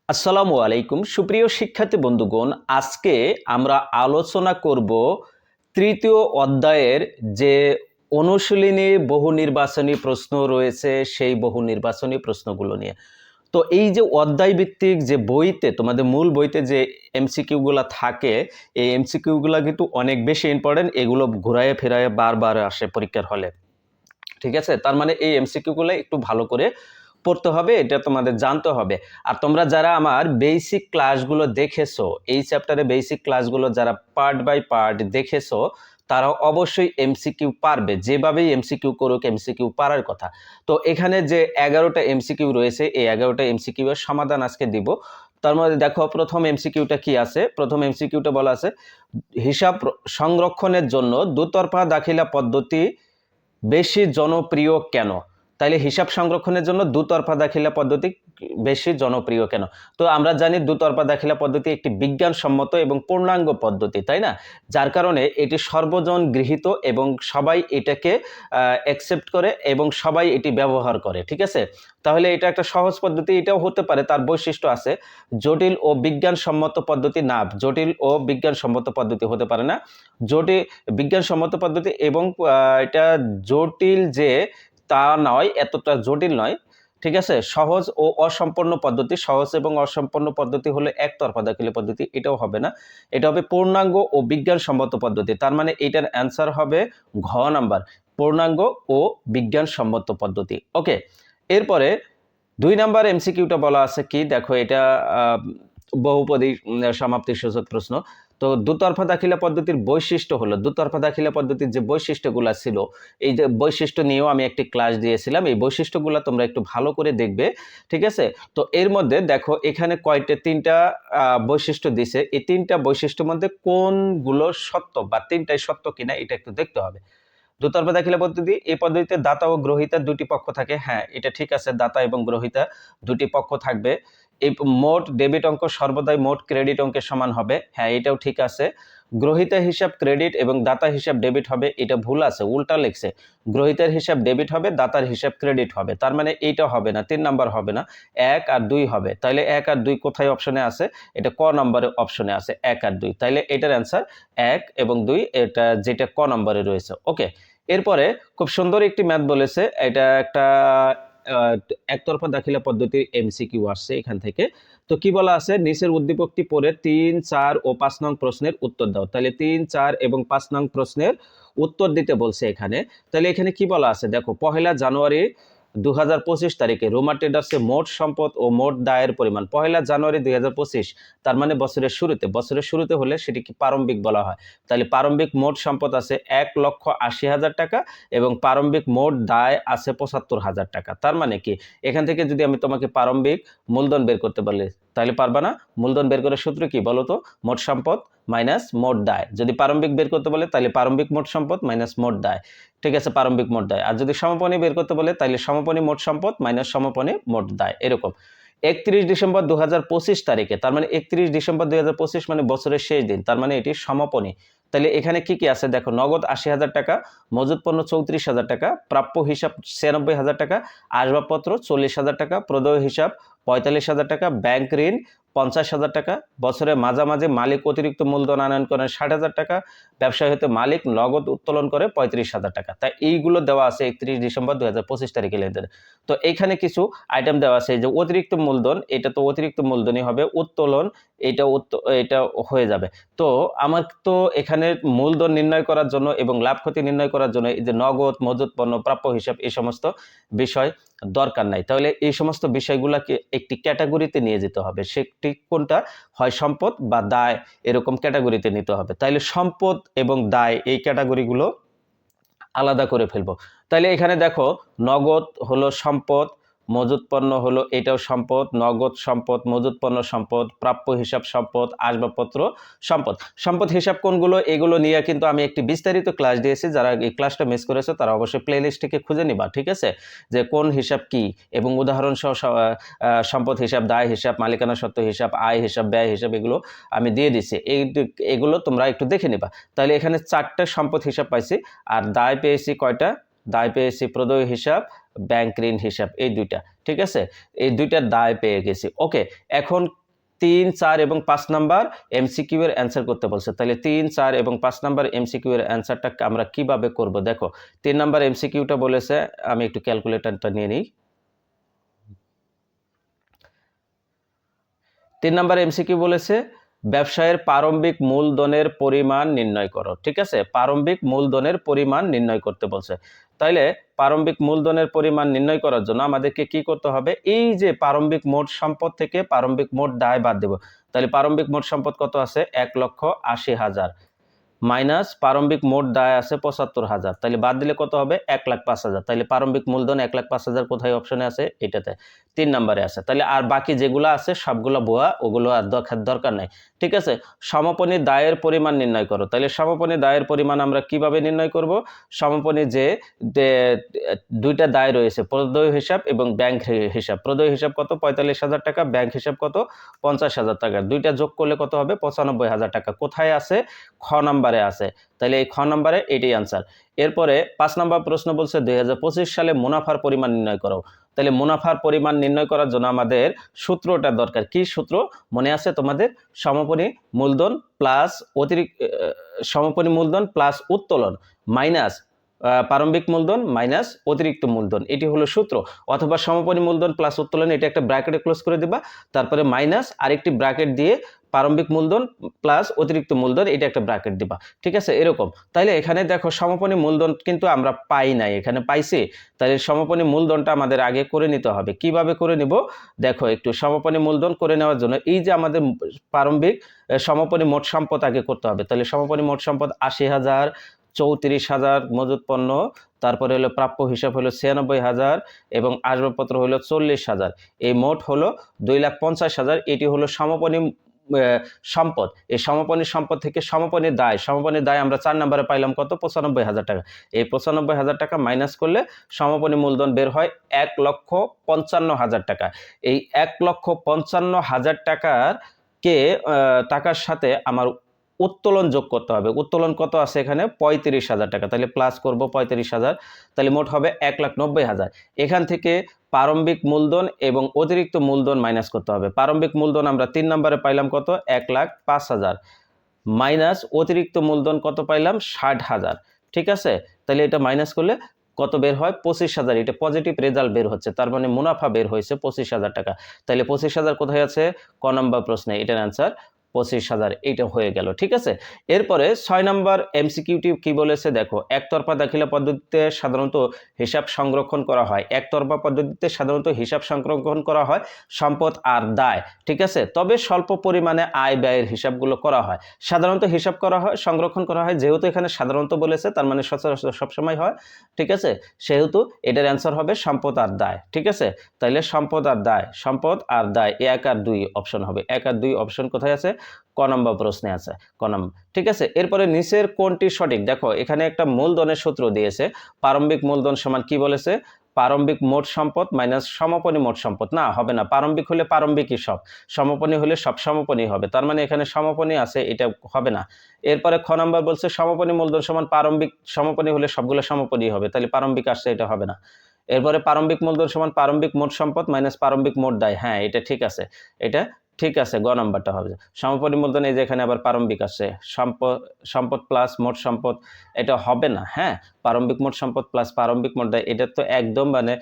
আসসালামু আলাইকুম সুপ্রিয় শিক্ষার্থী বন্ধুগণ, আজকে আমরা আলোচনা করব তৃতীয় অধ্যায়ের যে অনুশীলনী বহু নির্বাচনী প্রশ্ন রয়েছে সেই বহু নির্বাচনী প্রশ্নগুলো নিয়ে। তো এই যে অধ্যায় ভিত্তিক যে বইতে তোমাদের মূল বইতে যে এমসিকিউগুলো থাকে, এই এমসিকিউগুলো কিন্তু অনেক বেশি ইম্পর্টেন্ট। এগুলো ঘুরায় ফেরায় বারবার আসে পরীক্ষার হলে, ঠিক আছে? তার মানে এই এমসিকিউগুলো একটু ভালো করে পড়তে হবে, এটা তোমাদের জানতে হবে। আর তোমরা যারা আমার বেসিক ক্লাসগুলো দেখেছো, এই চ্যাপ্টারে বেসিক ক্লাসগুলো যারা পার্ট বাই পার্ট দেখেছো, তারা অবশ্যই এমসিকিউ পারবে। যেভাবেই এমসিকিউ করুক, এমসিকিউ পারার কথা। তো এখানে যে 11টা এমসিকিউ রয়েছে, এই 11টা এমসিকিউ এর সমাধান আজকে দিব। তার মধ্যে দেখো প্রথম এমসিকিউটা কি আছে। প্রথম এমসিকিউটা বলা আছে, হিসাব সংরক্ষণের জন্য দুতরফা দাখিলা পদ্ধতি বেশি জনপ্রিয় কেন? তাইলে হিসাব সংরক্ষণের জন্য দুতরফা দাখিলা পদ্ধতি বেশি জনপ্রিয় কেন? তো আমরা জানি দুতরফা দাখিলা পদ্ধতি একটি বিজ্ঞানসম্মত এবং পূর্ণাঙ্গ পদ্ধতি, তাই না? যার কারণে এটি সর্বজন গৃহীত এবং সবাই এটাকে অ্যাকসেপ্ট করে এবং সবাই এটি ব্যবহার করে, ঠিক আছে? তাহলে এটা একটা সহজ পদ্ধতি, এটাও হতে পারে, তার বৈশিষ্ট্য আছে। জটিল ও বিজ্ঞানসম্মত পদ্ধতি না, জটিল ও বিজ্ঞানসম্মত পদ্ধতি হতে পারে না। জটিল বিজ্ঞানসম্মত পদ্ধতি এবং এটা জটিল যে তা নয়, এতটা জটিল নয়, ঠিক আছে? সহজ ও অসম্পূর্ণ পদ্ধতি। সহজ এবং অসম্পূর্ণ পদ্ধতি হলো একতরফা দাখিলা পদ্ধতি, এটাও হবে না। এটা হবে পূর্ণাঙ্গ ও বিজ্ঞানসম্মত পদ্ধতি। তার মানে এটার অ্যান্সার হবে ঘ নাম্বার, পূর্ণাঙ্গ ও বিজ্ঞানসম্মত পদ্ধতি। ওকে, এরপরে 2 নাম্বার এমসিকিউটা বলা আছে কি দেখো, এটা বহুপদী সমাপ্তির সূচক প্রশ্ন। তো দুতরফা দাখিলা পদ্ধতির বৈশিষ্ট্য হলো, দুতরফা দাখিলা পদ্ধতির যে বৈশিষ্ট্যগুলো ছিল, এই যে বৈশিষ্ট্য নিয়েও আমি একটি ক্লাস দিয়েছিলাম। এই বৈশিষ্ট্যগুলো তোমরা একটু ভালো করে দেখবে, ঠিক আছে? তো এর মধ্যে দেখো এখানে তিনটা বৈশিষ্ট্য দিছে। এই তিনটা বৈশিষ্ট্যের মধ্যে কোনগুলো সত্য বা তিনটাই সত্য কিনা এটা একটু দেখতে হবে। দুতরফা দাখিলা পদ্ধতি, এই পদ্ধতিতে দাতা ও গ্রহীতা দুটি পক্ষ থাকে। হ্যাঁ, এটা ঠিক আছে, দাতা এবং গ্রহীতা দুটি পক্ষ থাকবে। এই মোট ডেবিট অঙ্ক সর্বদাই মোট ক্রেডিট অঙ্কের সমান হবে। হ্যাঁ, এটাও ঠিক আছে। গ্রহীতা হিসাব ক্রেডিট এবং দাতা হিসাব ডেবিট হবে, এটা ভুল আছে, উল্টা লিখছে। গ্রহীতার হিসাব ডেবিট হবে, দাতার হিসাব ক্রেডিট হবে। তার মানে এইটা হবে না, 3 নাম্বার হবে না, 1 আর 2 হবে। তাইলে 1 আর 2 কোথায় অপশনে আছে? এটা ক নম্বরের অপশনে আছে, 1 আর 2। তাইলে এটার অ্যান্সার 1 এবং 2, এটা যেটা ক নম্বরে রয়েছে। ওকে, এরপরে খুব সুন্দর একটি ম্যাথ বলেছে, এটা একটা একতরফা দাখিলা পদ্ধতির এমসিকিউ আসছে এখান থেকে। তো কি বলা আছে, নিচের উদ্দীপকটি পড়ে 3, 4 ও 5 নং প্রশ্নের উত্তর দাও। তাহলে 3, 4 এবং 5 নং প্রশ্নের উত্তর দিতে বলছে এখানে। তাহলে এখানে কি বলা আছে দেখো, 1 জানুয়ারি 2025 তারিখে রোমা ট্রেডার্সে মোট সম্পদ ও মোট দায়ের পরিমাণ। 1 জানুয়ারি 2025, তার মানে বছরের শুরুতে। বছরের শুরুতে হলে সেটি কি প্রারম্ভিক বলা হয়। তাহলে প্রারম্ভিক মোট সম্পদ আছে 1,80,000 টাকা এবং প্রারম্ভিক মোট দায় আছে 75,000 টাকা। তার মানে কি, এখান থেকে যদি আমি তোমাকে প্রারম্ভিক মূলধন বের করতে বলি, তাহলে পারবা না? মূলধন বের করার সূত্র কি বলো তো? মোট সম্পদ মাইনাস মোট দায়। যদি প্রারম্ভিক বের করতে বলে তাহলে প্রারম্ভিক মোট সম্পদ মাইনাস মোট দায়, ঠিক আছে? প্রারম্ভিক মোট দায়। আর যদি সমাপনী বের করতে বলে তাহলে সমাপনী মোট সম্পদ মাইনাস সমাপনী মোট দায়, এরকম। 31 ডিসেম্বর 2025 তারিখে, তার মানে 31 ডিসেম্বর 2025 মানে বছরের শেষ দিন, তার মানে এটি সমাপনী। তাহলে এখানে কি কি আছে দেখো, নগদ 80,000 টাকা, মজুত পণ্য 34,000 টাকা, প্রাপ্য হিসাব 96,000 টাকা, আসবাবপত্র 40,000 টাকা, প্রদেয় হিসাব 45,000 টাকা, ব্যাংক ঋণ 50,000 টাকা, বছরের মাঝামাঝি মালিক অতিরিক্ত মূলধন আনয়ন করেন 60,000 টাকা, ব্যবসায় হতে মালিক নগদ উত্তোলন করে 35,000 টাকা। তাই এইগুলো দেওয়া আছে 31 ডিসেম্বর 2025 তারিখে লেনদেন। তো এইখানে কিছু আইটেম দেওয়া আছে, যে অতিরিক্ত মূলধন, এটা তো অতিরিক্ত মূলধনই হবে, উত্তোলন এটা হয়ে যাবে। তো আমার তো এখানে মূলধন নির্ণয় করার জন্য এবং লাভ ক্ষতি নির্ণয় করার জন্য এই যে নগদ, মজুত পণ্য, প্রাপ্য হিসাব, এই সমস্ত বিষয় দরকার নাই। তাহলে এই সমস্ত বিষয়গুলোকে একটি ক্যাটাগরিতে নিয়ে যেতে হবে। সেটি কোনটা? হয় সম্পদ বা দায়, এরকম ক্যাটাগরিতে নিতে হবে। তাহলে সম্পদ এবং দায় এই ক্যাটাগরিগুলো আলাদা করে ফেলবো। তাহলে এখানে দেখো, নগদ হলো সম্পদ, মজুত পণ্য হলো এটাও সম্পদ, নগদ সম্পদ, মজুত পণ্য সম্পদ, প্রাপ্য হিসাব সম্পদ, আসবাবপত্র সম্পদ। সম্পদ হিসাব কোনগুলো, এগুলো নিয়ে কিন্তু আমি একটি বিস্তারিত ক্লাস দিয়েছি। যারা এই ক্লাসটা মিস করেছে তারা অবশ্যই প্লেলিস্ট থেকে খুঁজে নিবা, ঠিক আছে? যে কোন হিসাব কি এবং উদাহরণ সহ সম্পদ হিসাব, দায় হিসাব, মালিকানা সত্ত্ব হিসাব, আয় হিসাব, ব্যয় হিসাব, এগুলো আমি দিয়ে দিচ্ছি। এগুলো তোমরা একটু দেখে নিবা। তাহলে এখানে 4টা সম্পদ হিসাব পাইছি। আর দায় পেয়েছি কয়টা? দায় পেয়েছি প্রদেয় হিসাব, ব্যাংক ঋণ হিসাব, এই 2টা। ঠিক আছে, এই দুইটার দায় পেয়ে গেছি। ওকে, এখন 3, 4 এবং 5 নাম্বার এমসিকিউ এর অ্যান্সার করতে বলছে। তাহলে 3, 4 এবং 5 নাম্বার এমসিকিউ এর অ্যান্সারটা আমরা কিভাবে করব? দেখো 3 নাম্বার এমসিকিউটা বলেছে, আমি একটু ক্যালকুলেটরটা নিয়ে নিই। 3 নাম্বার এমসিকিউ বলেছে ব্যবসায়ের প্রারম্ভিক মূলধনের পরিমাণ নির্ণয় করো। ঠিক আছে, প্রারম্ভিক মূলধনের পরিমাণ নির্ণয় করতে বলছে। তাইলে প্রারম্ভিক মূলধনের পরিমাণ নির্ণয় করার জন্য আমাদেরকে কি করতে হবে? এই যে প্রারম্ভিক মোট সম্পদ থেকে প্রারম্ভিক মোট দায় বাদ দেব। তাহলে প্রারম্ভিক মোট সম্পদ কত আছে? 1,80,000 মাইনাস প্রারম্ভিক মোট দায় আছে 75,000, তাহলে বাদ দিলে কত হবে? 1,05,000। তাহলে প্রারম্ভিক মূলধন 1,05,000 কোথায় অপশনে আছে? এটাতে 3 নম্বরে আছে। তাহলে আর বাকি যেগুলো আছে সবগুলো ভুয়া, ওগুলো আর দরকার নাই। ঠিক আছে, সমাপনী দায়ের পরিমাণ নির্ণয় করো। তাহলে সমাপনী দায়ের পরিমাণ আমরা কিভাবে নির্ণয় করব? সমাপনী যে দুইটা দায় রয়েছে, প্রদেয় হিসাব এবং ব্যাংক হিসাব। প্রদেয় হিসাব কত? 45,000 টাকা। ব্যাংক হিসাব কত? 50,000 টাকা। দুইটা যোগ করলে কত হবে? 95,000 টাকা। কোথায় আছে? খ নাম্বারে আছে। তাহলে এই খ নাম্বারে এটাই আনসার। এরপরে 5 নাম্বার প্রশ্ন বলছে 2025 সালে মুনাফার পরিমাণ নির্ণয় করো। তাহলে মুনাফার পরিমাণ নির্ণয় করার জন্য আমাদের সূত্রটা দরকার। কি সূত্র মনে আছে তোমাদের? সমাপনী মূলধন প্লাস সমাপনী মূলধন প্লাস উত্তোলন মাইনাস প্রারম্ভিক মূলধন মাইনাস অতিরিক্ত মূলধন, এটি হলো সূত্র। অথবা সমাপনী মূলধন প্লাস উত্তোলন, এটা একটা ব্র্যাকেটে ক্লোজ করে দিবা, তারপরে মাইনাস আরেকটি ব্র্যাকেট দিয়ে প্রারম্ভিক মূলধন প্লাস অতিরিক্ত মূলধন, এটা একটা ব্র্যাকেট দিবা। ঠিক আছে, এরকম। তাহলে এখানে দেখো সমাপনী মূলধন কিন্তু আমরা পাই নাই, এখানে পাইছি। তাহলে সমাপনী মূলধনটা আমাদের আগে করে নিতে হবে। কিভাবে করে নিব? দেখো একটু সমাপনী মূলধন করে নেওয়ার জন্য এই যে আমাদের প্রারম্ভিক সমাপনী মোট সম্পদ আগে করতে হবে। তাহলে সমাপনী মোট সম্পদ 80,000, 34,000 মজুত পণ্য, তারপরে হলো প্রাপ্য হিসাব হলো 96,000 এবং আসবাবপত্র হলো 40,000। এই মোট হলো 2,50,000। এটি হলো সমাপনী সম্পদ। এই সমাপনী সম্পদ থেকে সমাপনী দায় আমরা 4 নম্বরে পাইলাম কত? 95,000 টাকা। এই 95,000 টাকা মাইনাস করলে সমাপনী মূলধন বের হয় 1,55,000 টাকা। এই 1,55,000 টাকার সাথে আমার উত্তোলন যোগ করতে হবে। উত্তোলন কত আছে এখানে? 35,000 টাকা। তাহলে প্লাস করব 35,000, তাহলে মোট হবে 1,90,000। এখান থেকে প্রারম্ভিক মূলধন এবং অতিরিক্ত মূলধন মাইনাস করতে হবে। প্রারম্ভিক মূলধন আমরা 3 নম্বরে পাইলাম কত? 1,05,000 মাইনাস অতিরিক্ত মূলধন কত পাইলাম? 60,000। ঠিক আছে, তাহলে এটা মাইনাস করলে কত বের হয়? 25,000। এটা পজিটিভ রেজাল্ট বের হচ্ছে, তার মানে মুনাফা বের হয়েছে 25,000 টাকা। তাহলে 25,000 কোথায় আছে? ক নম্বর প্রশ্নে এটার অ্যান্সার 25,000। এইটা হয়ে গেল। ঠিক আছে, এরপরে 6 নম্বর এমসিকিউটি কি বলেছে দেখো। একতরফা দাখিলা পদ্ধতিতে সাধারণত হিসাব সংরক্ষণ করা হয়। একতরফা পদ্ধতিতে সাধারণত হিসাব সংরক্ষণ করা হয় সম্পদ আর দায়। ঠিক আছে, তবে স্বল্প পরিমাণে আয় ব্যয়ের হিসাবগুলো করা হয়। সাধারণত হিসাব করা হয়, সংরক্ষণ করা হয়। যেহেতু এখানে সাধারণত বলেছে, তার মানে সচরাচর সবসময় হয়। ঠিক আছে, সেহেতু এটার অ্যান্সার হবে সম্পদ আর দায়। ঠিক আছে, তাইলে সম্পদ আর দায়, সম্পদ আর দায় 1 আর 2 অপশন হবে। 1 আর 2 অপশন কোথায় আছে? ক নম্বর প্রশ্নে আছে, ক নম্বর। ঠিক আছে, এরপরে নিচের কোনটি সঠিক? দেখো এখানে একটা মূলধনের সূত্র দিয়েছে। প্রারম্ভিক মূলধন সমান কি বলেছে? প্রারম্ভিক মোট সম্পদ মাইনাস সমাপনী মোট সম্পদ। না, হবে না। প্রারম্ভিক হলে প্রারম্ভিকই সব, সমাপনী হলে সব সমাপনী হবে। তার মানে এখানে সমাপনী আছে, এটা হবে না। এরপরে খ নম্বর বলছে সমাপনী মূলধন সমান প্রারম্ভিক, সমাপনী হলে সবগুলো সমাপনী হবে, তাহলে প্রারম্ভিক আসছে, এটা হবে না। এরপরে প্রারম্ভিক মূলধন সমান প্রারম্ভিক মোট সম্পদ মাইনাস প্রারম্ভিক মোট দায়। হ্যাঁ, এটা ঠিক আছে, এটা ঠিক আছে, গ নাম্বারটা হবে। সমাপনী মূলধন এই যে এখানে আবার প্রারম্ভিক আসছে, সম্পদ প্লাস মোট সম্পদ, এটা হবে না। হ্যাঁ, প্রারম্ভিক মোট সম্পদ প্লাস প্রারম্ভিক মোট দায়, এটা তো একদম মানে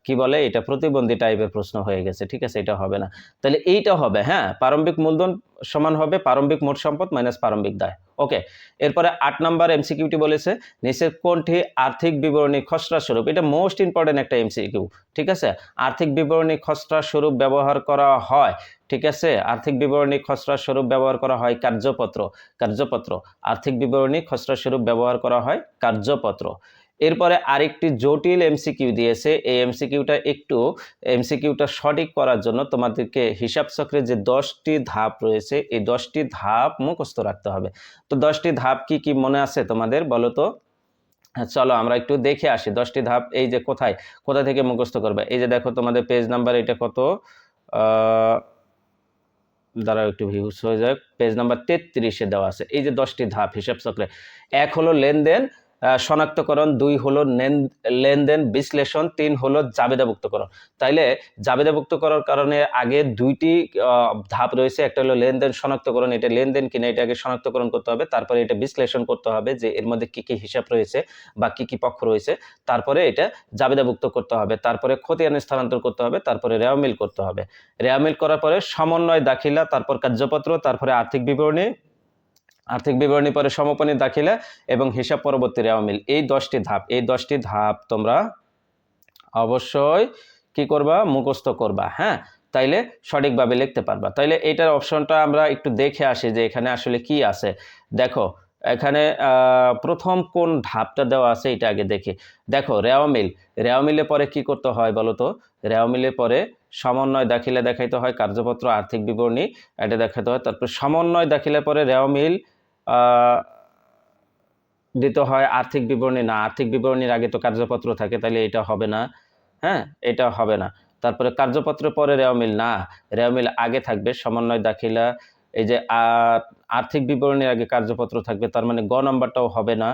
কি বলে, এটা প্রতিবন্ধী টাইপের প্রশ্ন হয়ে গেছে। ঠিক আছে, এটা হবে না। তাহলে এইটা হবে। হ্যাঁ, প্রারম্ভিক মূলধন সমান হবে প্রারম্ভিক মোট সম্পদ মাইনাস প্রারম্ভিক দায়। ওকে, এরপরে 8 নাম্বার এমসিকিউটি বলেছে নিচের কোনটি আর্থিক বিবরণী খসড়া স্বরূপ? এটা মোস্ট ইম্পর্টেন্ট একটা এমসিকিউ। ঠিক আছে, আর্থিক বিবরণী খসড়া স্বরূপ ব্যবহার করা হয়। ঠিক আছে, আর্থিক বিবরণী খসড়া স্বরূপ ব্যবহার করা হয় কার্যপত্র। আর্থিক বিবরণী খসড়া স্বরূপ ব্যবহার করা হয় কার্যপত্র। এরপরে আরেকটি জটিল এমসিকিউ দিয়েছে। এই এমসিকিউটা সঠিক করার জন্য তোমাদেরকে হিসাব চক্রে যে 10টি ধাপ রয়েছে, এই 10টি ধাপ মুখস্থ রাখতে হবে। তো 10টি ধাপ কি কি মনে আছে তোমাদের, বলো তো? চলো আমরা একটু দেখে আসি 10টি ধাপ। এই যে কোথা থেকে মুখস্থ করবে? এই যে দেখো তোমাদের পেজ নাম্বার এটা কত, দ্বারা একটু ভিউজ হয়ে যায়, পেজ নাম্বার 33-এ দেওয়া আছে। এই যে 10টি ধাপ হিসাব চক্রে। 1 হলো লেনদেন, শনাক্তকরণ, 2 হলো লেনদেন বিশ্লেষণ, 3 হলো জাবেদাভুক্তকরণ। তাইলে জাবেদাভুক্ত করার কারণে আগে 2টি ধাপ রয়েছে। একটা হলো লেনদেন শনাক্তকরণ, এটা লেনদেন কিনা এটা আগে শনাক্তকরণ করতে হবে, তারপরে এটা বিশ্লেষণ করতে হবে যে এর মধ্যে কি কি হিসাব রয়েছে বা কি কি পক্ষ রয়েছে, তারপরে এটা জাবেদাভুক্ত করতে হবে, তারপরে খতিয়ান স্থানান্তর করতে হবে, তারপরে রেওয়ামিল করতে হবে। রেওয়ামিল করার পরে সমন্বয় দাখিলা, তারপর কার্যপত্র, তারপরে আর্থিক বিবরণী, পরে সমাপনী দাখিলা এবং হিসাব পরবর্তী রেওয়ামিল। এই 10টি ধাপ, এই 10টি ধাপ তোমরা অবশ্যই কি করবা, মুখস্থ করবা। হ্যাঁ, তাইলে সঠিকভাবে লিখতে পারবা। তাইলে এইটার অপশনটা আমরা একটু দেখে আসি যে এখানে আসলে কি আছে। দেখো এখানে প্রথম কোন ধাপটা দেওয়া আছে এটা আগে দেখি। দেখো রেওয়ামিল, রেওয়ামিলে পরে কি করতে হয় বলো তো? রেওয়ামিলে পরে সমন্বয় দাখিলা দেখাইতে হয়, কার্যপত্র, আর্থিক বিবরণী এটা দেখাতে হয়, তারপর সমন্বয় দাখিলা পরে রেওয়ামিল দিতে হয়, আর্থিক বিবরণী না, আর্থিক বিবরণীর আগে তো কার্যপত্র থাকে, তাহলে এটা হবে না। হ্যাঁ, এটা হবে না। তারপরে কার্যপত্রের পরে রেওয়ামিল না, রেওয়ামিল আগে থাকবে, সমন্বয় দাখিলা, এই যে আর্থিক বিবরণীর আগে কার্যপত্র থাকবে, তার মানে গ নাম্বারটাও হবে না।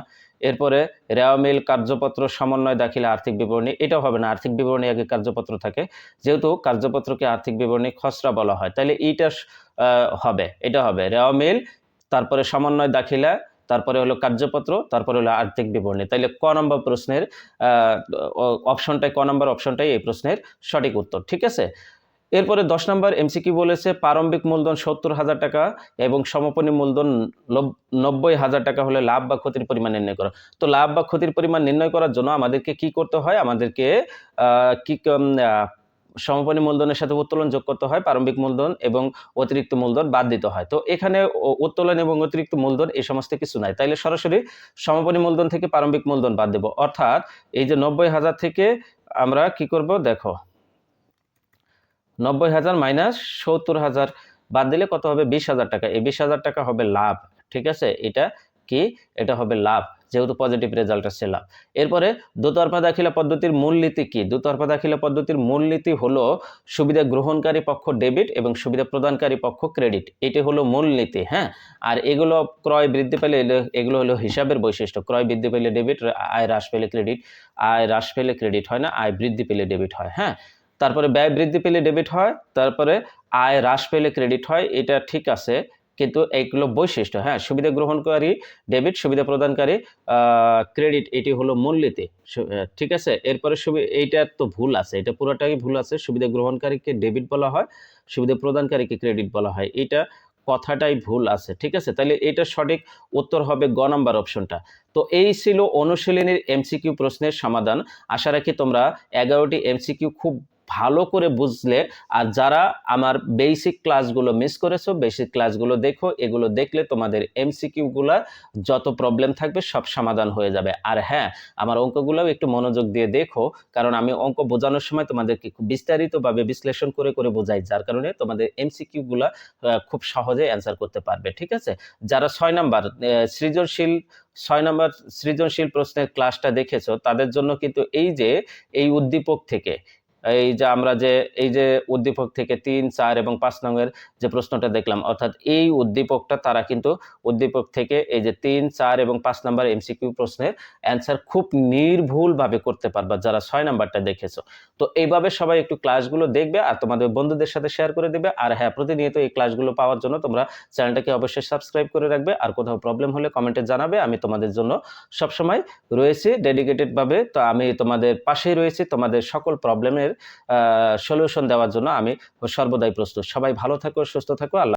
এরপরে রেওয়ামিল, কার্যপত্র, সমন্বয় দাখিলা, আর্থিক বিবরণী, এটাও হবে না, আর্থিক বিবরণী আগে কার্যপত্র থাকে, যেহেতু কার্যপত্রকে আর্থিক বিবরণী খসড়া বলা হয়, তাহলে এইটা হবে, এটা হবে রেওয়ামিল, তারপরে সমন্বয় দাখিলা, তারপরে হলো কার্যপত্র, তারপরে হলো আর্থিক বিবরণী। তাইলে ক নম্বর প্রশ্নের অপশনটাই, ক নম্বর অপশনটাই এই প্রশ্নের সঠিক উত্তর। ঠিক আছে, এরপরে 10 নম্বর এমসিকিউ বলেছে প্রারম্ভিক মূলধন 70,000 টাকা এবং সমাপনী মূলধন 90,000 টাকা হলে লাভ বা ক্ষতির পরিমাণ নির্ণয় করো। তো লাভ বা ক্ষতির পরিমাণ নির্ণয় করার জন্য আমাদেরকে কি করতে হয়? আমাদেরকে সমাপনী মূলধনের সাথে উত্তোলন যোগ করতে হয়, প্রারম্ভিক মূলধন এবং অতিরিক্ত মূলধন বাদ দিতে হয়। তো এখানে উত্তোলন এবং অতিরিক্ত মূলধন এই সমস্ত কিছু নাই, তাইলে সরাসরি সমাপনী মূলধন থেকে প্রারম্ভিক মূলধন বাদ দেব। অর্থাৎ এই যে 90,000 থেকে আমরা কি করব, দেখো 90,000 মাইনাস 70,000 বাদ দিলে কত হবে? 20,000 টাকা। এই 20,000 টাকা হবে লাভ। ঠিক আছে, এটা কি? এটা হবে লাভ, যেহেতু পজিটিভ রেজাল্ট আসছে লাভ। এরপরে দোতরফা দাখিলা পদ্ধতির মূলনীতি কি? দোতরফা দাখিলা পদ্ধতির মূলনীতি হলো সুবিধা গ্রহণকারী পক্ষ ডেবিট এবং সুবিধা প্রদানকারী পক্ষ ক্রেডিট, এটি হলো মূলনীতি। হ্যাঁ, আর এগুলো ক্রয় বৃদ্ধি পেলে এগুলো হলো হিসাবের বৈশিষ্ট্য। ক্রয় বৃদ্ধি পেলে ডেবিট, আয় হ্রাস পেলে ক্রেডিট, আয় হ্রাস পেলে ক্রেডিট হয় না, আয় বৃদ্ধি পেলে ডেবিট হয়। হ্যাঁ, তারপরে ব্যয় বৃদ্ধি পেলে ডেবিট হয়, তারপরে আয় হ্রাস পেলে ক্রেডিট হয়, এটা ঠিক আছে, কিন্তু এইগুলো বৈশিষ্ট্য। হ্যাঁ, সুবিধা গ্রহণকারী ডেবিট, সুবিধা প্রদানকারী ক্রেডিট, এটি হলো মূলনীতি। ঠিক আছে, এরপরে এইটা তো ভুল আছে, এটা পুরোটাই ভুল আছে। সুবিধা গ্রহণকারীকে ডেবিট বলা হয়, সুবিধা প্রদানকারীকে ক্রেডিট বলা হয়, এটা কথাটাই ভুল আছে। ঠিক আছে, তাহলে এটা সঠিক উত্তর হবে গ নাম্বার অপশনটা। তো এই ছিল অনুশীলনীর এমসিকিউ প্রশ্নের সমাধান। আশা রাখি তোমরা 11টি এমসিকিউ খুব ভালো করে বুঝলে। আর যারা আমার বেসিক ক্লাসগুলো মিস করেছো, বেসিক ক্লাসগুলো দেখো, এগুলো দেখলে তোমাদের এমসিকিউগুলা যত প্রবলেম থাকবে সব সমাধান হয়ে যাবে। আর হ্যাঁ, আমার অঙ্কগুলোও একটু মনোযোগ দিয়ে দেখো, কারণ আমি অঙ্ক বোঝানোর সময় তোমাদেরকে খুব বিস্তারিতভাবে বিশ্লেষণ করে করে বোঝাই, যার কারণে তোমাদের এমসিকিউগুলা খুব সহজে অ্যান্সার করতে পারবে। ঠিক আছে, যারা 6 নাম্বার সৃজনশীল প্রশ্নের ক্লাসটা দেখেছো, তাদের জন্য কিন্তু এই উদ্দীপক থেকে, এই যে আমরা যে এই যে উদ্দীপক থেকে 3, 4 এবং 5 নংয়ের যে প্রশ্নটা দেখলাম, অর্থাৎ এই উদ্দীপকটা তারা কিন্তু উদ্দীপক থেকে এই যে 3, 4 এবং 5 নাম্বার এমসিকিউ প্রশ্নের অ্যান্সার খুব নির্ভুলভাবে করতে পারবা, যারা 6 নাম্বারটা দেখেছো। তো এইভাবে সবাই একটু ক্লাসগুলো দেখবে আর তোমাদের বন্ধুদের সাথে শেয়ার করে দেবে। আর হ্যাঁ, প্রতিনিয়ত এই ক্লাসগুলো পাওয়ার জন্য তোমরা চ্যানেলটাকে অবশ্যই সাবস্ক্রাইব করে রাখবে। আর কোথাও প্রবলেম হলে কমেন্টে জানাবে, আমি তোমাদের জন্য সবসময় রয়েছি ডেডিকেটেড ভাবে। তো আমি তোমাদের পাশেই রয়েছি, তোমাদের সকল প্রবলেমের সলিউশন দেওয়ার জন্য আমি সর্বদাই প্রস্তুত। সবাই ভালো থাকো, সুস্থ থাকো। আল্লাহ।